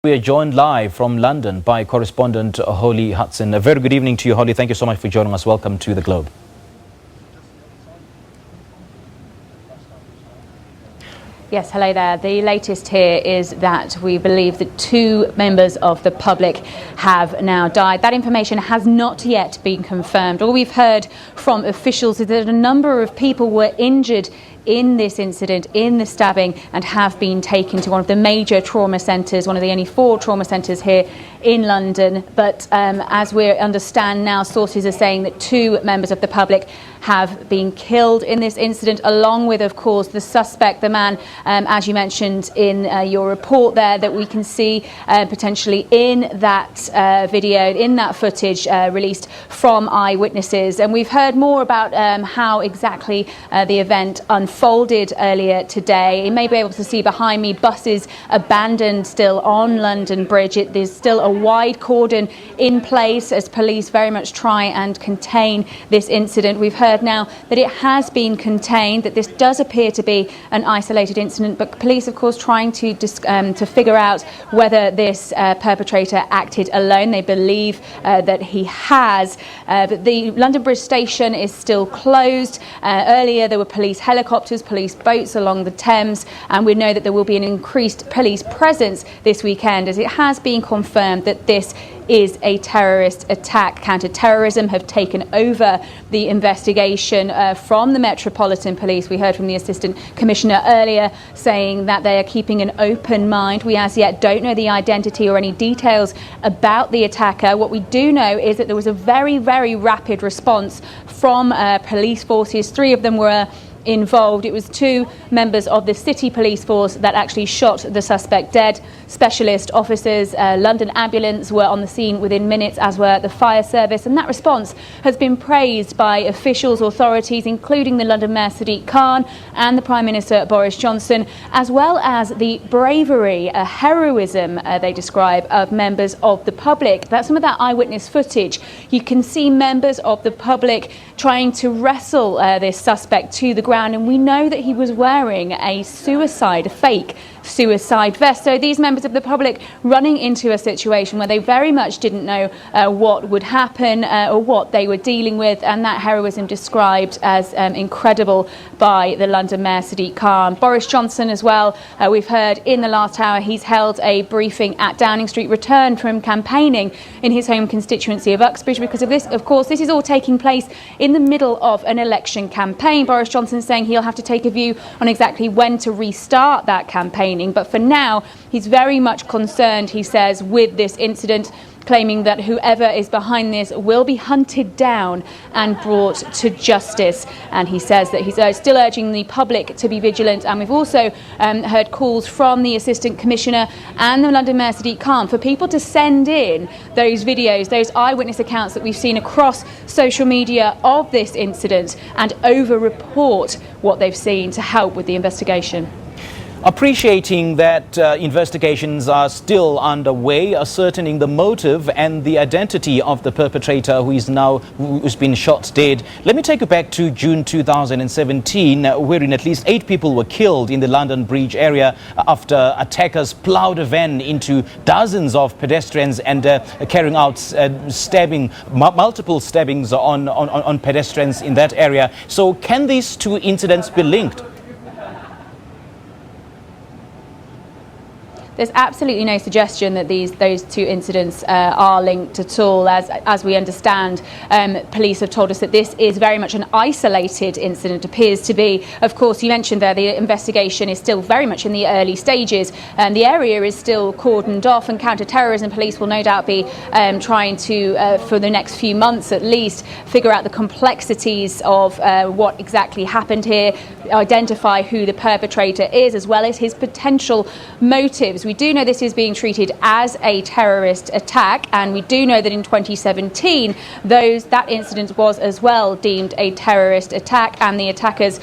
We are joined live from London by Correspondent Holly Hunter. A very good evening to you, Holly. Thank you so much for joining us. Welcome to the Globe. Yes, hello there. The latest here is that we believe that 2 members of the public have now died. That information has not yet been confirmed. All we've heard from officials is that a number of people were injured in this incident, in the stabbing, and have been taken to one of the major trauma centres, one of the only 4 trauma centres here in London. But as we understand now, sources are saying that 2 members of the public have been killed in this incident, along with, of course, the suspect, the man, as you mentioned in your report there, that we can see potentially in that video, in that footage released from eyewitnesses. And we've heard more about how exactly the event unfolded earlier today. You may be able to see behind me buses abandoned still on London Bridge. There's still a wide cordon in place as police very much try and contain this incident. We've heard now that it has been contained, that this does appear to be an isolated incident, but police, of course, trying to figure out whether this perpetrator acted alone. They believe that he has. But the London Bridge station is still closed. Earlier there were police helicopters, police boats along the Thames, and we know that there will be an increased police presence this weekend, as it has been confirmed that this is a terrorist attack. Counter-terrorism have taken over the investigation from the Metropolitan Police. We heard from the Assistant Commissioner earlier saying that they are keeping an open mind. We as yet don't know the identity or any details about the attacker. What we do know is that there was a very, very rapid response from police forces. 3 of them were involved. It was 2 members of the City Police Force that actually shot the suspect dead. Specialist officers, London Ambulance were on the scene within minutes, as were the fire service, and that response has been praised by officials, authorities, including the London Mayor Sadiq Khan and the Prime Minister Boris Johnson, as well as the bravery, heroism they describe, of members of the public. That's some of that eyewitness footage. You can see members of the public trying to wrestle this suspect to the ground, and we know that he was wearing a fake suicide vest. So these members of the public running into a situation where they very much didn't know what would happen or what they were dealing with, and that heroism described as incredible by the London Mayor Sadiq Khan. Boris Johnson as well, we've heard in the last hour, he's held a briefing at Downing Street, returned from campaigning in his home constituency of Uxbridge. Because of this, of course, this is all taking place in the middle of an election campaign. Boris Johnson saying he'll have to take a view on exactly when to restart that campaigning. But for now, he's very much concerned, he says, with this incident, claiming that whoever is behind this will be hunted down and brought to justice. And he says that he's still urging the public to be vigilant. And we've also heard calls from the Assistant Commissioner and the London Mayor Sadiq Khan for people to send in those videos, those eyewitness accounts that we've seen across social media of this incident, and over-report what they've seen to help with the investigation. Appreciating that investigations are still underway, ascertaining the motive and the identity of the perpetrator who's been shot dead. Let me take you back to June 2017, wherein at least 8 people were killed in the London Bridge area after attackers ploughed a van into dozens of pedestrians and carrying out multiple stabbings on pedestrians in that area. So can these 2 incidents be linked? There's absolutely no suggestion that those 2 incidents are linked at all. As we understand, police have told us that this is very much an isolated incident, appears to be. Of course, you mentioned there the investigation is still very much in the early stages, and the area is still cordoned off, and counter-terrorism police will no doubt be trying to, for the next few months at least, figure out the complexities of what exactly happened here, identify who the perpetrator is, as well as his potential motives. We do know this is being treated as a terrorist attack, and we do know that in 2017 that incident was as well deemed a terrorist attack, and the attackers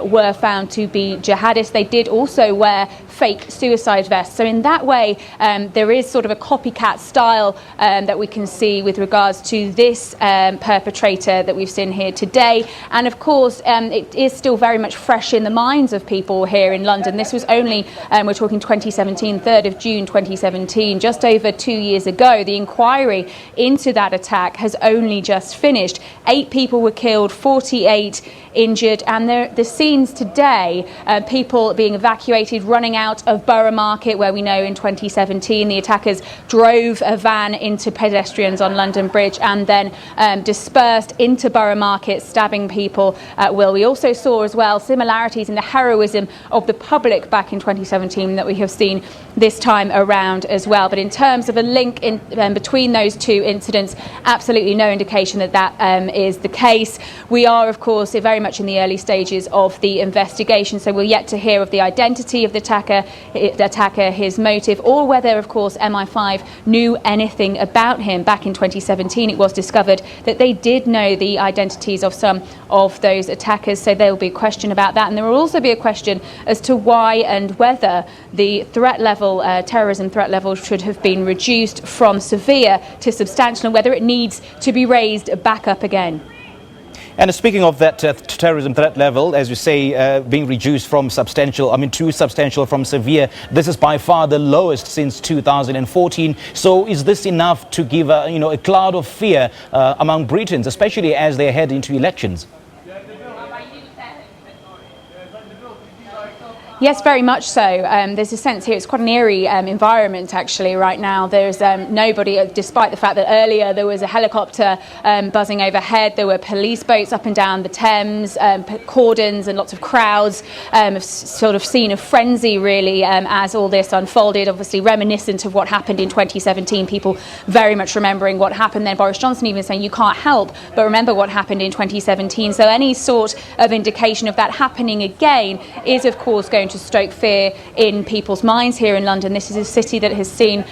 were found to be jihadists. They did also wear fake suicide vests. So in that way, there is sort of a copycat style that we can see with regards to this perpetrator that we've seen here today. And of course, it is still very much fresh in the minds of people here in London. This was only, we're talking 2017, 3rd of June 2017, just over 2 years ago. The inquiry into that attack has only just finished. 8 people were killed, 48 injured, and the scenes today, people being evacuated, running out of Borough Market, where we know in 2017 the attackers drove a van into pedestrians on London Bridge and then dispersed into Borough Market, stabbing people at will. We also saw as well similarities in the heroism of the public back in 2017 that we have seen this time around as well. But in terms of a link in between those two incidents, absolutely no indication that that is the case. We are, of course, very much in the early stages of the investigation, so we're yet to hear of the identity of the attacker, his motive, or whether, of course, MI5 knew anything about him. Back in 2017, it was discovered that they did know the identities of some of those attackers, so there will be a question about that, and there will also be a question as to why and whether the threat level, terrorism threat level, should have been reduced from severe to substantial, and whether it needs to be raised back up again. And speaking of that terrorism threat level, as you say, being reduced from substantial, to substantial from severe, this is by far the lowest since 2014. So is this enough to give a cloud of fear among Britons, especially as they head into elections? Yes, very much so. There's a sense here, it's quite an eerie environment actually right now. There's nobody, despite the fact that earlier there was a helicopter buzzing overhead, there were police boats up and down the Thames, cordons and lots of crowds. Have sort of seen a frenzy really as all this unfolded, obviously reminiscent of what happened in 2017. People very much remembering what happened then. Boris Johnson even saying you can't help but remember what happened in 2017. So any sort of indication of that happening again is of course going to stoke fear in people's minds here in London. This is a city that has seen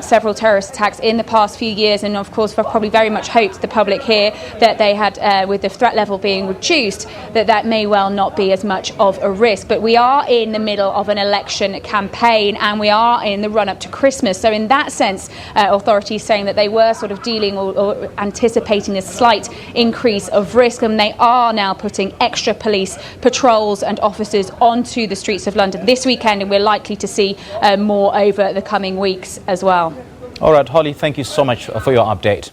several terrorist attacks in the past few years, and of course probably very much hoped the public here that they had, with the threat level being reduced, that may well not be as much of a risk. But we are in the middle of an election campaign and we are in the run-up to Christmas. So in that sense, authorities saying that they were sort of dealing or anticipating a slight increase of risk, and they are now putting extra police patrols and officers onto the streets of London this weekend, and we're likely to see more over the coming weeks as well. All right, Holly, thank you so much for your update.